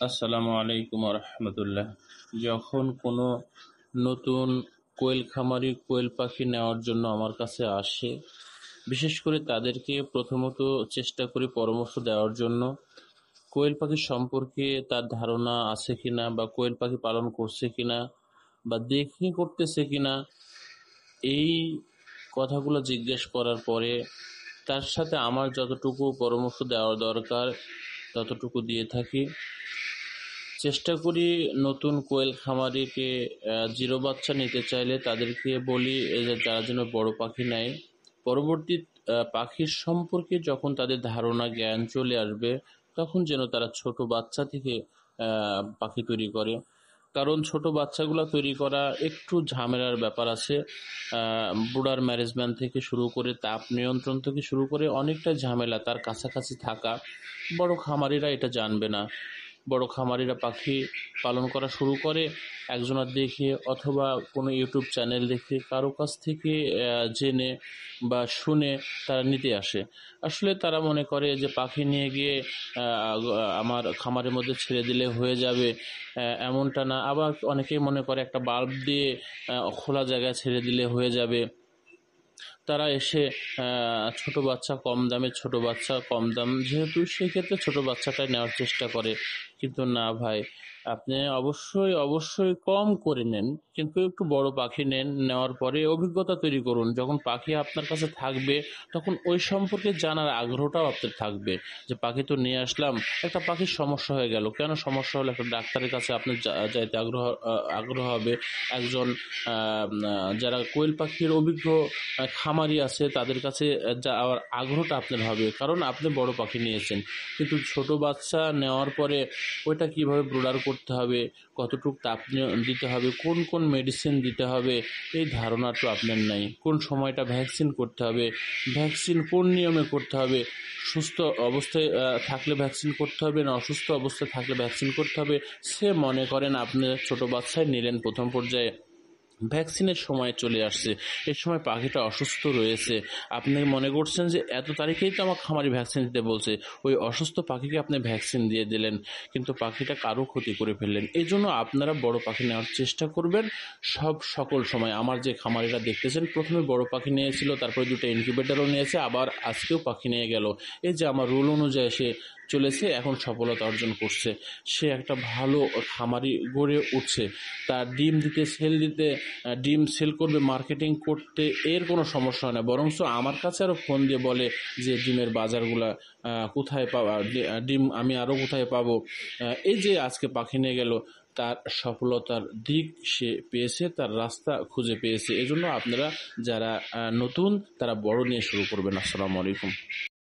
আসসালামু আলাইকুম রহমতুল্লাহ। যখন কোনো নতুন কোয়েল খামারি কোয়েল পাখি নেওয়ার জন্য আমার কাছে আসে, বিশেষ করে তাদেরকে প্রথমত চেষ্টা করি পরামর্শ দেওয়ার জন্য। কোয়েল পাখি সম্পর্কে তার ধারণা আছে কিনা, বা কোয়েল পাখি পালন করছে কিনা, বা দেখে করতেছে কিনা, এই কথাগুলো জিজ্ঞেস করার পরে তার সাথে আমার যতটুকু পরামর্শ দেওয়া দরকার ততটুকু দিয়ে থাকি। চেষ্টা করি নতুন কোয়েল খামারিকে জিরো বাচ্চা নিতে চাইলে তাদেরকে বলি যে তারা যেন বড় পাখি নেয়। পরবর্তী পাখির সম্পর্কে যখন তাদের ধারণা জ্ঞান চলে আসবে, তখন যেন তারা ছোট বাচ্চা থেকে পাখি তৈরি করে। কারণ ছোট বাচ্চাগুলো তৈরি করা একটু ঝামেলার ব্যাপার আছে। ব্রুডার ম্যানেজমেন্ট থেকে শুরু করে তাপ নিয়ন্ত্রণ থেকে শুরু করে অনেকটা ঝামেলা তার কাছাকাছি থাকা। বড় খামারিরা এটা জানবে না। বড় খামারিরা পাখি পালন করা শুরু করে একজনের দেখে অথবা কোনো ইউটিউব চ্যানেল দেখে, কারো কাছ থেকে জেনে বা শুনে তারা নিতে আসে। আসলে তারা মনে করে যে পাখি নিয়ে গিয়ে আমার খামারের মধ্যে ছেড়ে দিলে হয়ে যাবে, এমনটা না। আবার অনেকেই মনে করে একটা বাল্ব দিয়ে খোলা জায়গায় ছেড়ে দিলে হয়ে যাবে। তারা এসে ছোট বাচ্চা কম দামে, ছোট বাচ্চা কম দাম যেহেতু, সেক্ষেত্রে ছোট বাচ্চাটাই নেওয়ার চেষ্টা করে। কিন্তু না ভাই, আপনি অবশ্যই অবশ্যই কম করে নেন, কিন্তু একটু বড় পাখি নেন। নেওয়ার পরে অভিজ্ঞতা তৈরি করুন। যখন পাখি আপনার কাছে থাকবে তখন ওই সম্পর্কে জানার আগ্রহটাও আপনার থাকবে, যে পাখি তো নিয়ে আসলাম, একটা পাখির সমস্যা হয়ে গেল, কেন সমস্যা হলো, একটা ডাক্তারের কাছে আপনার যাইতে আগ্রহ হবে। একজন যারা কোয়েল পাখির অভিজ্ঞ খামারি আছে তাদের কাছে যাওয়ার আগ্রহটা আপনার হবে, কারণ আপনি বড় পাখি নিয়েছেন। কিন্তু ছোট বাচ্চা নেওয়ার পরে ওইটা কিভাবে ব্রুডার করতে হবে, কতটুকু তাপ দিতে হবে, কোন কোন মেডিসিন দিতে হবে, এই ধারণাটা আপনার নাই। কোন সময়টা ভ্যাকসিন করতে হবে, ভ্যাকসিন কোন নিয়মে করতে হবে, সুস্থ অবস্থায় থাকলে ভ্যাকসিন করতে হবে না অসুস্থ অবস্থায় থাকলে ভ্যাকসিন করতে হবে। সে মনে করেন আপনি ছোট বাচ্চায় নিলেন, প্রথম পর্যায়ে ভ্যাকসিনের সময় চলে আসছে, এর সময় পাখিটা অসুস্থ রয়েছে। আপনি মনে করছেন যে এত তারিখেই তো আমার খামারি ভ্যাকসিন দিতে বলছে, ওই অসুস্থ পাখিকে আপনি ভ্যাকসিন দিয়ে দিলেন, কিন্তু পাখিটা কারো ক্ষতি করে ফেললেন। এই জন্য আপনারা বড় পাখি নেওয়ার চেষ্টা করবেন সকল সময়। আমার যে খামারিরা দেখতেছেন, প্রথমে বড় পাখি নিয়েছিল, তারপরে দুটো ইনকিউবেটরও নিয়েছে, আবার আজকেও পাখি নিয়ে গেল। এই যে আমার রুল অনুযায়ী সে চলেছে, এখন সফলতা অর্জন করছে, সে একটা ভালো খামারি গড়ে উঠছে। তার ডিম দিতে, সেল দিতে, ডিম সেল করবে, মার্কেটিং করতে এর কোনো সমস্যা হয় না। বরঞ্চ আমার কাছে আরও ফোন দিয়ে বলে যে ডিমের বাজারগুলা কোথায় পাওয়া, ডিম আমি আরও কোথায় পাবো। এই যে আজকে পাখি নিয়ে গেল, তার সফলতার দিক সে পেয়েছে, তার রাস্তা খুঁজে পেয়েছে। এজন্য আপনারা যারা নতুন, তারা বড় নিয়ে শুরু করবেন। আসসালামু আলাইকুম।